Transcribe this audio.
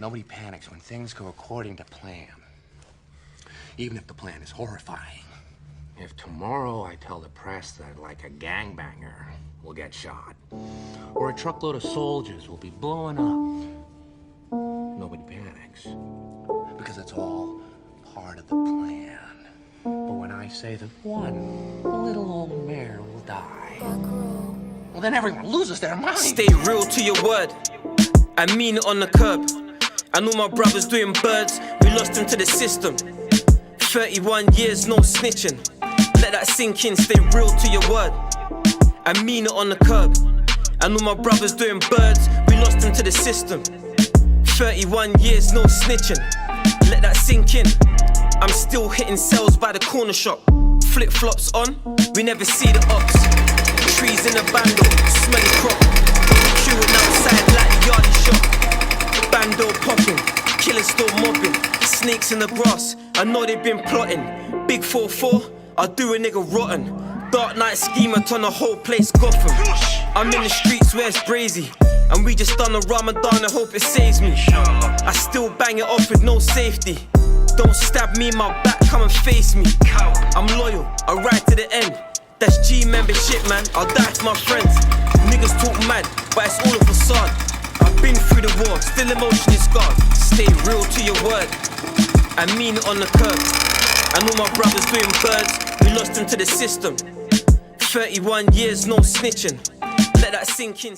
Nobody panics when things go according to plan. Even if the plan is horrifying. If tomorrow I tell the press that, like, a gangbanger will get shot, or a truckload of soldiers will be blowing up, nobody panics. Because it's all part of the plan. But when I say that one little old mare will die, well, then everyone loses their mind. Stay real to your word. I mean it on the curb. I know my brothers doing birds. We lost them to the system. 31 years, no snitching. Let that sink in. Stay real to your word. I mean it on the curb. I know my brothers doing birds. We lost them to the system. 31 years, no snitching. Let that sink in. I'm still hitting cells by the corner shop. Flip-flops on, we never see the ops. Trees in a bando, smelly crop. Queuing outside like the yardie shop. Bando popping, killers still mobbing. Snakes in the grass, I know they've been plotting. Big 4-4, I'll do a nigga rotten. Dark night schemer turn the whole place Gotham. I'm in the streets where it's brazy, and we just done a Ramadan, I hope it saves me. I still bang it off with no safety. Don't stab me in my back, come and face me. I'm loyal, I ride to the end. That's G membership, man, I'll die for my friends. Niggas talk mad, but it's all a facade. I've been through the war, still emotionally scarred. Stay real to your word, I mean it on the curb. I know my brothers doing birds, we lost them to the system. 31 years, no snitching. Let that sink in.